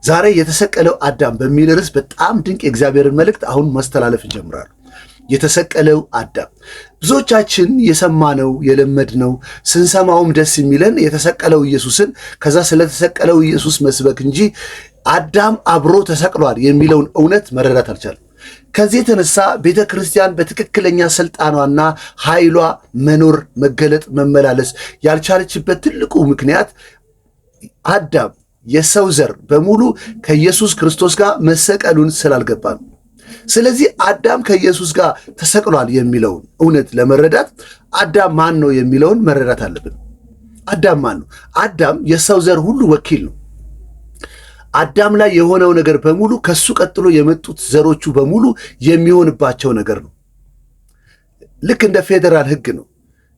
ዛሬ የተሰቀለው አዳም በሚል ርዕስ በጣም ድንቅ የእግዚአብሔርን መልእክት አሁን ማስተላለፍ ይጀምራሉ። የተሰቀለው አዳም ብዙዎቻችን የሰማነው የለመድነው ስንሰማውም ደስ የሚለን የተሰቀለው ኢየሱስን ከዛ ስለተሰቀለው ኢየሱስ መስበክ እንጂ አዳም አብሮ ተሰቅሏል የሚለውን እውነት መረዳት አልቻለም። ከዚህ የተነሳ ቤተ ክርስቲያን በትክክለኛ ስልጣኗና ኃይሏ መኖር፣ መገለጥ፣ መመላለስ ያልቻለችበት ትልቁ ምክንያት አዳም የሰው ዘር በሙሉ ከኢየሱስ ክርስቶስ ጋር መሰቀሉን ስላልገባ ነው። ስለዚህ አዳም ከኢየሱስ ጋር ተሰቅሏል የሚለውን እውነት ለመረዳት አዳም ማን ነው የሚለውን መረዳት አለብን። አዳም ማን ነው? አዳም የሰው ዘር ሁሉ ወኪል ነው። አዳም ላይ የሆነው ነገር በሙሉ ከሱ ቀጥሎ የመጡት ዘሮቹ በሙሉ የሚሆንባቸው ነገር ነው። ልክ እንደ ፌዴራል ሕግ ነው።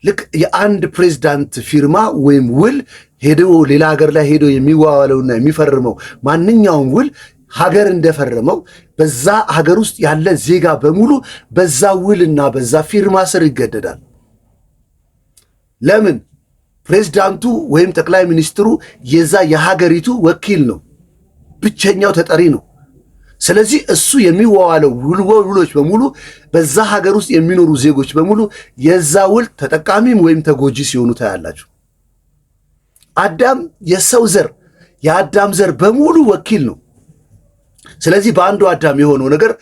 ልክ የአንድ ፕሬዝዳንት ፊርማ ወይም ውል ሄዶ ሌላ ሀገር ላይ ሄዶ የሚዋዋለውና የሚፈርመው ማንኛውም ውል ሀገር እንደፈረመው በዛ ሀገር ውስጥ ያለ ዜጋ በሙሉ በዛ ውልና በዛ ፊርማ ስር ይገደዳል። ለምን? ፕሬዝዳንቱ ወይም ጠቅላይ ሚኒስትሩ የዛ የሀገሪቱ ወኪል ነው፣ ብቸኛው ተጠሪ ነው። ስለዚህ እሱ የሚዋዋለው ውሎች በሙሉ በዛ ሀገር ውስጥ የሚኖሩ ዜጎች በሙሉ የዛ ውል ተጠቃሚም ወይም ተጎጂ ሲሆኑ ታያላችሁ። አዳም የሰው ዘር የአዳም ዘር በሙሉ ወኪል ነው። ስለዚህ በአንዱ አዳም የሆነው ነገር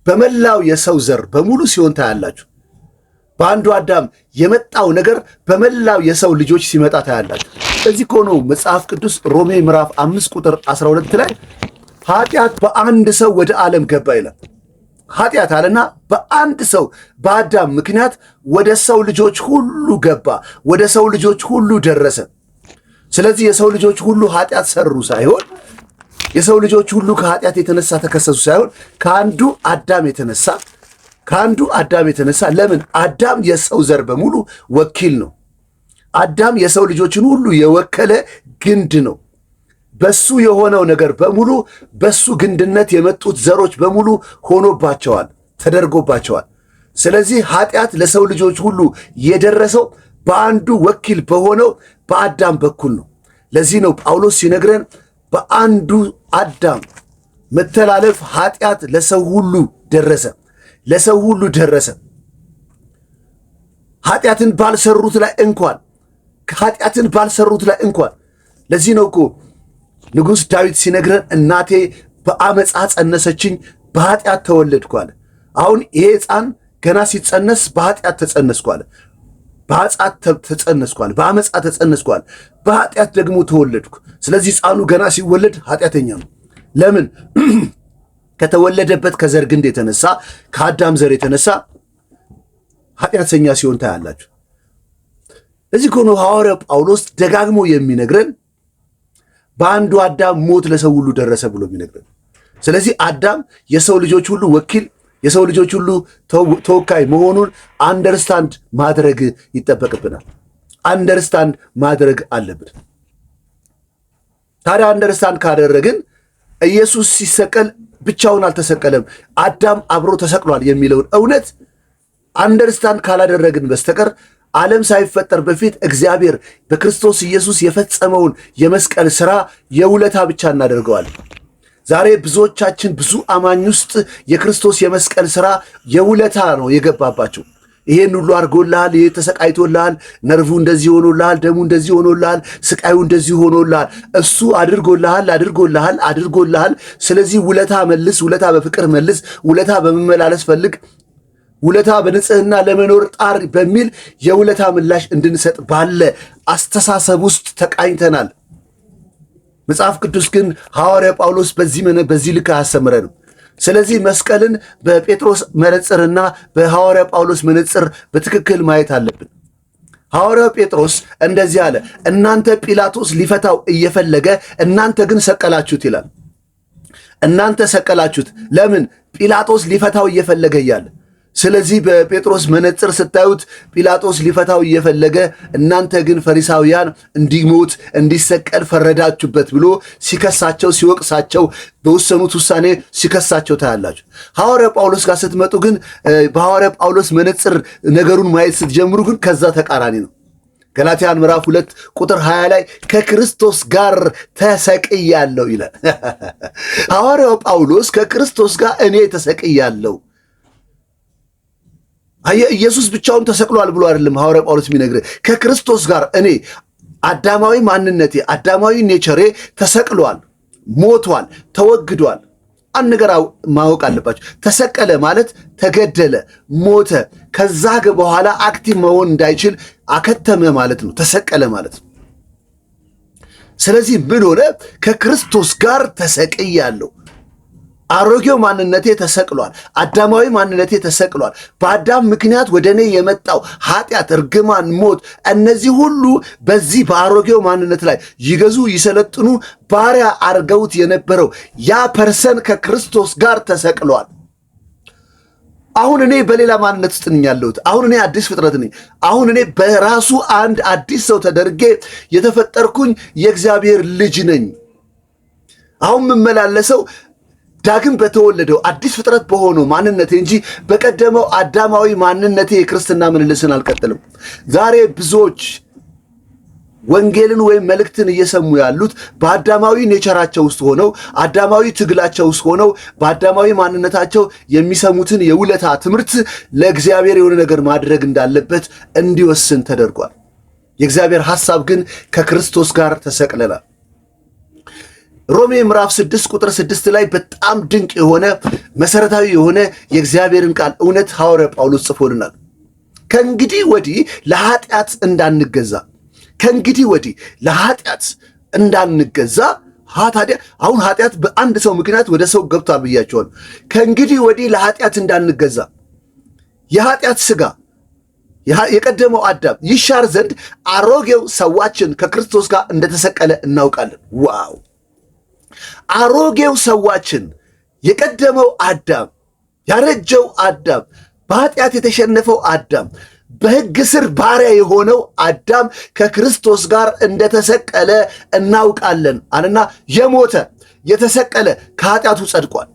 በመላው የሰው ዘር በሙሉ ሲሆን ታያላችሁ። በአንዱ አዳም የመጣው ነገር በመላው የሰው ልጆች ሲመጣ ታያላችሁ። ስለዚህ ከሆነው መጽሐፍ ቅዱስ ሮሜ ምዕራፍ 5 ቁጥር 12 ላይ ኃጢአት በአንድ ሰው ወደ ዓለም ገባ ይላል። ኃጢአት አለና በአንድ ሰው በአዳም ምክንያት ወደ ሰው ልጆች ሁሉ ገባ፣ ወደ ሰው ልጆች ሁሉ ደረሰ። ስለዚህ የሰው ልጆች ሁሉ ኃጢአት ሰሩ ሳይሆን የሰው ልጆች ሁሉ ከኃጢአት የተነሳ ተከሰሱ ሳይሆን ከአንዱ አዳም የተነሳ ለምን? አዳም የሰው ዘር በሙሉ ወኪል ነው። አዳም የሰው ልጆችን ሁሉ የወከለ ግንድ ነው። በሱ የሆነው ነገር በሙሉ በሱ ግንድነት የመጡት ዘሮች በሙሉ ሆኖባቸዋል፣ ተደርጎባቸዋል። ስለዚህ ኃጢአት ለሰው ልጆች ሁሉ የደረሰው በአንዱ ወኪል በሆነው በአዳም በኩል ነው። ለዚህ ነው ጳውሎስ ሲነግረን በአንዱ አዳም መተላለፍ ኃጢአት ለሰው ሁሉ ደረሰ፣ ለሰው ሁሉ ደረሰ። ኃጢአትን ባልሰሩት ላይ እንኳን ለዚህ ነው እኮ ንጉሥ ዳዊት ሲነግረን እናቴ በአመፃ ጸነሰችኝ፣ በኃጢአት ተወለድኩ አለ። አሁን ይሄ ሕፃን ገና ሲጸነስ በኃጢአት ተጸነስኩ አለ። በአመፃ ተጸነስኩ አለ። በኃጢአት ደግሞ ተወለድኩ። ስለዚህ ሕፃኑ ገና ሲወለድ ኃጢአተኛ ነው። ለምን? ከተወለደበት ከዘር ግንድ የተነሳ ከአዳም ዘር የተነሳ ኃጢአተኛ ሲሆን ታያላችሁ። እዚህ ከሆነ ሐዋርያው ጳውሎስ ደጋግሞ የሚነግረን በአንዱ አዳም ሞት ለሰው ሁሉ ደረሰ ብሎ የሚነግረን። ስለዚህ አዳም የሰው ልጆች ሁሉ ወኪል፣ የሰው ልጆች ሁሉ ተወካይ መሆኑን አንደርስታንድ ማድረግ ይጠበቅብናል። አንደርስታንድ ማድረግ አለብን። ታዲያ አንደርስታንድ ካደረግን ኢየሱስ ሲሰቀል ብቻውን አልተሰቀለም፣ አዳም አብሮ ተሰቅሏል የሚለውን እውነት አንደርስታንድ ካላደረግን በስተቀር ዓለም ሳይፈጠር በፊት እግዚአብሔር በክርስቶስ ኢየሱስ የፈጸመውን የመስቀል ሥራ የውለታ ብቻ እናደርገዋለን። ዛሬ ብዙዎቻችን ብዙ አማኝ ውስጥ የክርስቶስ የመስቀል ሥራ የውለታ ነው የገባባቸው። ይሄን ሁሉ አድርጎልሃል፣ ይሄ ተሰቃይቶልሃል፣ ነርቡ እንደዚህ ሆኖልሃል፣ ደሙ እንደዚህ ሆኖልሃል፣ ስቃዩ እንደዚህ ሆኖልሃል፣ እሱ አድርጎልሃል። ስለዚህ ውለታ መልስ፣ ውለታ በፍቅር መልስ፣ ውለታ በመመላለስ ፈልግ፣ ውለታ በንጽህና ለመኖር ጣር በሚል የውለታ ምላሽ እንድንሰጥ ባለ አስተሳሰብ ውስጥ ተቃኝተናል። መጽሐፍ ቅዱስ ግን ሐዋርያ ጳውሎስ በዚህ ልክ አያስተምረንም። ስለዚህ መስቀልን በጴጥሮስ መነጽርና በሐዋርያ ጳውሎስ መነጽር በትክክል ማየት አለብን። ሐዋርያው ጴጥሮስ እንደዚህ አለ፣ እናንተ ጲላጦስ ሊፈታው እየፈለገ እናንተ ግን ሰቀላችሁት ይላል። እናንተ ሰቀላችሁት። ለምን? ጲላጦስ ሊፈታው እየፈለገ እያለ። ስለዚህ በጴጥሮስ መነጽር ስታዩት ጲላጦስ ሊፈታው እየፈለገ እናንተ ግን ፈሪሳውያን እንዲሞት እንዲሰቀል ፈረዳችሁበት ብሎ ሲከሳቸው፣ ሲወቅሳቸው፣ በወሰኑት ውሳኔ ሲከሳቸው ታያላችሁ። ሐዋርያ ጳውሎስ ጋር ስትመጡ ግን በሐዋርያ ጳውሎስ መነጽር ነገሩን ማየት ስትጀምሩ ግን ከዛ ተቃራኒ ነው። ገላትያን ምዕራፍ 2 ቁጥር 20 ላይ ከክርስቶስ ጋር ተሰቅያለሁ ይላል። ሐዋርያው ጳውሎስ ከክርስቶስ ጋር እኔ ተሰቅያለሁ። ኢየሱስ ብቻውን ተሰቅሏል ብሎ አይደለም ሐዋርያው ጳውሎስ የሚነግረን። ከክርስቶስ ጋር እኔ አዳማዊ ማንነቴ አዳማዊ ኔቸሬ ተሰቅሏል፣ ሞቷል፣ ተወግዷል። አንድ ነገር ማወቅ አለባቸው። ተሰቀለ ማለት ተገደለ፣ ሞተ፣ ከዛ በኋላ አክቲቭ መሆን እንዳይችል አከተመ ማለት ነው። ተሰቀለ ማለት ነው። ስለዚህ ምን ሆነ? ከክርስቶስ ጋር ተሰቅያለሁ። አሮጌው ማንነቴ ተሰቅሏል። አዳማዊ ማንነቴ ተሰቅሏል። በአዳም ምክንያት ወደ እኔ የመጣው ኃጢአት፣ እርግማን፣ ሞት እነዚህ ሁሉ በዚህ በአሮጌው ማንነት ላይ ይገዙ ይሰለጥኑ ባሪያ አርገውት የነበረው ያ ፐርሰን ከክርስቶስ ጋር ተሰቅሏል። አሁን እኔ በሌላ ማንነት ውስጥ ነኝ ያለሁት። አሁን እኔ አዲስ ፍጥረት ነኝ። አሁን እኔ በራሱ አንድ አዲስ ሰው ተደርጌ የተፈጠርኩኝ የእግዚአብሔር ልጅ ነኝ። አሁን የምመላለሰው ዳግም በተወለደው አዲስ ፍጥረት በሆነው ማንነቴ እንጂ በቀደመው አዳማዊ ማንነቴ የክርስትና ምልልስን አልቀጥልም። ዛሬ ብዙዎች ወንጌልን ወይም መልእክትን እየሰሙ ያሉት በአዳማዊ ኔቸራቸው ውስጥ ሆነው አዳማዊ ትግላቸው ውስጥ ሆነው በአዳማዊ ማንነታቸው የሚሰሙትን የውለታ ትምህርት ለእግዚአብሔር የሆነ ነገር ማድረግ እንዳለበት እንዲወስን ተደርጓል። የእግዚአብሔር ሐሳብ ግን ከክርስቶስ ጋር ተሰቅለናል። ሮሜ ምዕራፍ 6 ቁጥር 6 ላይ በጣም ድንቅ የሆነ መሰረታዊ የሆነ የእግዚአብሔርን ቃል እውነት ሐዋርያ ጳውሎስ ጽፎልናል። ከእንግዲህ ወዲህ ለኃጢአት እንዳንገዛ፣ ከእንግዲህ ወዲህ ለኃጢአት እንዳንገዛ። ታዲያ አሁን ኃጢአት በአንድ ሰው ምክንያት ወደ ሰው ገብቷል ብያቸዋለሁ። ከእንግዲህ ወዲህ ለኃጢአት እንዳንገዛ የኃጢአት ሥጋ የቀደመው አዳም ይሻር ዘንድ አሮጌው ሰዋችን ከክርስቶስ ጋር እንደተሰቀለ እናውቃለን። ዋው! አሮጌው ሰዋችን የቀደመው አዳም ያረጀው አዳም በኃጢአት የተሸነፈው አዳም በሕግ ስር ባሪያ የሆነው አዳም ከክርስቶስ ጋር እንደተሰቀለ እናውቃለን አለና የሞተ የተሰቀለ ከኃጢአቱ ጸድቋል።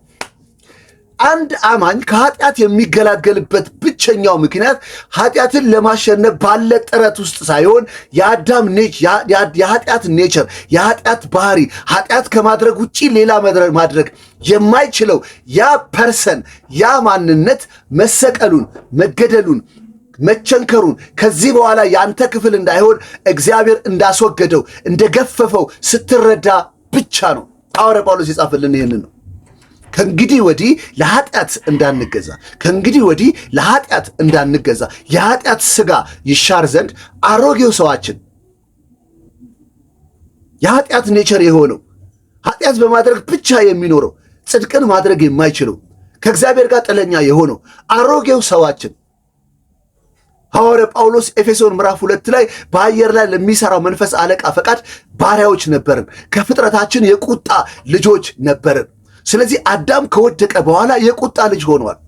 አንድ አማኝ ከኃጢአት የሚገላገልበት ብቸኛው ምክንያት ኃጢአትን ለማሸነፍ ባለ ጥረት ውስጥ ሳይሆን የአዳም የኃጢአት ኔቸር የኃጢአት ባህሪ ኃጢአት ከማድረግ ውጪ ሌላ ማድረግ የማይችለው ያ ፐርሰን ያ ማንነት መሰቀሉን፣ መገደሉን፣ መቸንከሩን ከዚህ በኋላ ያንተ ክፍል እንዳይሆን እግዚአብሔር እንዳስወገደው እንደገፈፈው ስትረዳ ብቻ ነው። ሐዋርያ ጳውሎስ የጻፈልን ይህንን ነው። ከእንግዲህ ወዲህ ለኃጢአት እንዳንገዛ፣ ከእንግዲህ ወዲህ ለኃጢአት እንዳንገዛ የኃጢአት ሥጋ ይሻር ዘንድ አሮጌው ሰዋችን የኃጢአት ኔቸር የሆነው ኃጢአት በማድረግ ብቻ የሚኖረው ጽድቅን ማድረግ የማይችለው ከእግዚአብሔር ጋር ጥለኛ የሆነው አሮጌው ሰዋችን ሐዋርያ ጳውሎስ ኤፌሶን ምዕራፍ 2 ላይ በአየር ላይ ለሚሰራው መንፈስ አለቃ ፈቃድ ባሪያዎች ነበርን፣ ከፍጥረታችን የቁጣ ልጆች ነበርን። ስለዚህ አዳም ከወደቀ በኋላ የቁጣ ልጅ ሆኗል።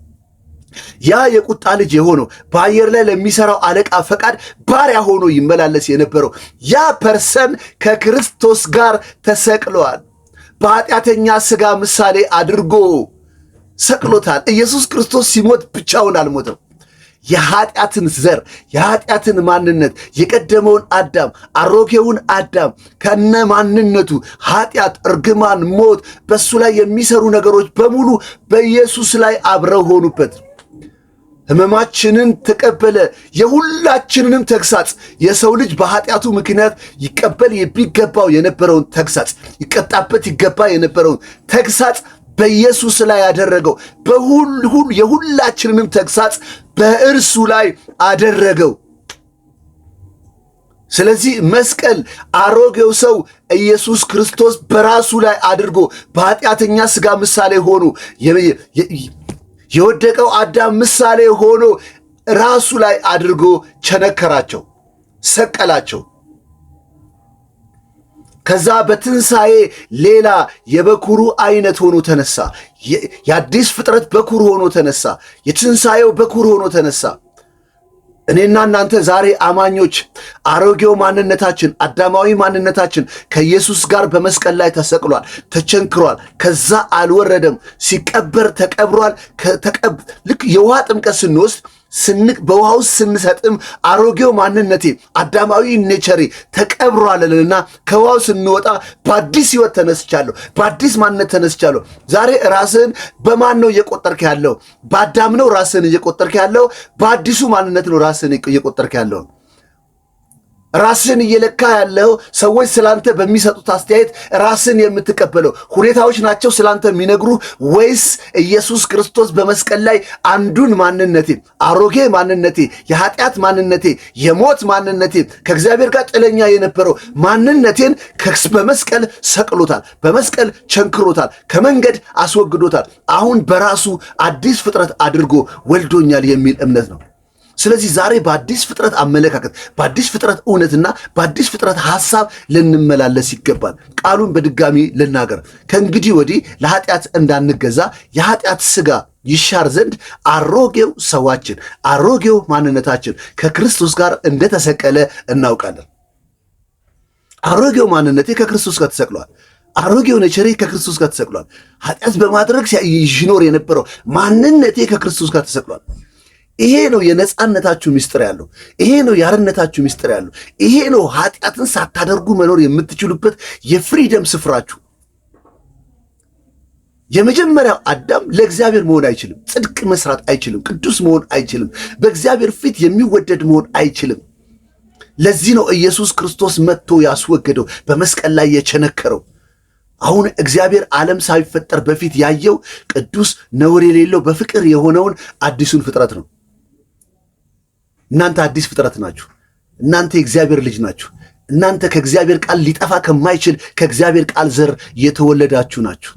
ያ የቁጣ ልጅ የሆነው በአየር ላይ ለሚሰራው አለቃ ፈቃድ ባሪያ ሆኖ ይመላለስ የነበረው ያ ፐርሰን ከክርስቶስ ጋር ተሰቅሏል። በኃጢአተኛ ሥጋ ምሳሌ አድርጎ ሰቅሎታል። ኢየሱስ ክርስቶስ ሲሞት ብቻውን አልሞተም። የኃጢአትን ዘር የኃጢአትን ማንነት የቀደመውን አዳም አሮጌውን አዳም ከነ ማንነቱ ኃጢአት፣ እርግማን፣ ሞት በሱ ላይ የሚሰሩ ነገሮች በሙሉ በኢየሱስ ላይ አብረው ሆኑበት። ሕመማችንን ተቀበለ። የሁላችንንም ተግሳጽ የሰው ልጅ በኃጢአቱ ምክንያት ይቀበል የሚገባው የነበረውን ተግሳጽ ይቀጣበት ይገባ የነበረውን ተግሳጽ በኢየሱስ ላይ ያደረገው። የሁላችንንም ተግሳጽ በእርሱ ላይ አደረገው። ስለዚህ መስቀል አሮጌው ሰው ኢየሱስ ክርስቶስ በራሱ ላይ አድርጎ በኃጢአተኛ ሥጋ ምሳሌ ሆኖ የወደቀው አዳም ምሳሌ ሆኖ ራሱ ላይ አድርጎ ቸነከራቸው፣ ሰቀላቸው። ከዛ በትንሣኤ ሌላ የበኩሩ አይነት ሆኖ ተነሳ። የአዲስ ፍጥረት በኩር ሆኖ ተነሳ። የትንሣኤው በኩር ሆኖ ተነሳ። እኔና እናንተ ዛሬ አማኞች አሮጌው ማንነታችን አዳማዊ ማንነታችን ከኢየሱስ ጋር በመስቀል ላይ ተሰቅሏል፣ ተቸንክሯል። ከዛ አልወረደም። ሲቀበር ተቀብሯል። ልክ የውሃ ጥምቀት ስንወስድ በውሃ ውስጥ ስንሰጥም አሮጌው ማንነቴ አዳማዊ ኔቸሬ ተቀብሯልና ከውሃው ስንወጣ በአዲስ ሕይወት ተነስቻለሁ፣ በአዲስ ማንነት ተነስቻለሁ። ዛሬ ራስህን በማን ነው እየቆጠርክ ያለው? በአዳም ነው ራስህን እየቆጠርክ ያለው? በአዲሱ ማንነት ነው ራስህን እየቆጠርክ ያለው? ራስን እየለካ ያለው ሰዎች ስላንተ በሚሰጡት አስተያየት ራስን የምትቀበለው ሁኔታዎች ናቸው ስላንተ የሚነግሩ ወይስ ኢየሱስ ክርስቶስ በመስቀል ላይ አንዱን ማንነቴ አሮጌ ማንነቴ የኃጢአት ማንነቴ የሞት ማንነቴ ከእግዚአብሔር ጋር ጥለኛ የነበረው ማንነቴን በመስቀል ሰቅሎታል፣ በመስቀል ቸንክሮታል፣ ከመንገድ አስወግዶታል። አሁን በራሱ አዲስ ፍጥረት አድርጎ ወልዶኛል የሚል እምነት ነው። ስለዚህ ዛሬ በአዲስ ፍጥረት አመለካከት፣ በአዲስ ፍጥረት እውነትና በአዲስ ፍጥረት ሐሳብ ልንመላለስ ይገባል። ቃሉን በድጋሚ ልናገር። ከእንግዲህ ወዲህ ለኃጢአት እንዳንገዛ የኃጢአት ሥጋ ይሻር ዘንድ አሮጌው ሰዋችን አሮጌው ማንነታችን ከክርስቶስ ጋር እንደተሰቀለ እናውቃለን። አሮጌው ማንነቴ ከክርስቶስ ጋር ተሰቅሏል። አሮጌው ነቸሬ ከክርስቶስ ጋር ተሰቅሏል። ኃጢአት በማድረግ ይኖር የነበረው ማንነቴ ከክርስቶስ ጋር ተሰቅሏል። ይሄ ነው የነፃነታችሁ ምስጢር ያለው። ይሄ ነው የአርነታችሁ ምስጢር ያለው። ይሄ ነው ኃጢአትን ሳታደርጉ መኖር የምትችሉበት የፍሪደም ስፍራችሁ። የመጀመሪያው አዳም ለእግዚአብሔር መሆን አይችልም፣ ጽድቅ መስራት አይችልም፣ ቅዱስ መሆን አይችልም፣ በእግዚአብሔር ፊት የሚወደድ መሆን አይችልም። ለዚህ ነው ኢየሱስ ክርስቶስ መጥቶ ያስወገደው፣ በመስቀል ላይ የቸነከረው። አሁን እግዚአብሔር ዓለም ሳይፈጠር በፊት ያየው ቅዱስ ነውር የሌለው በፍቅር የሆነውን አዲሱን ፍጥረት ነው። እናንተ አዲስ ፍጥረት ናችሁ። እናንተ የእግዚአብሔር ልጅ ናችሁ። እናንተ ከእግዚአብሔር ቃል ሊጠፋ ከማይችል ከእግዚአብሔር ቃል ዘር የተወለዳችሁ ናችሁ።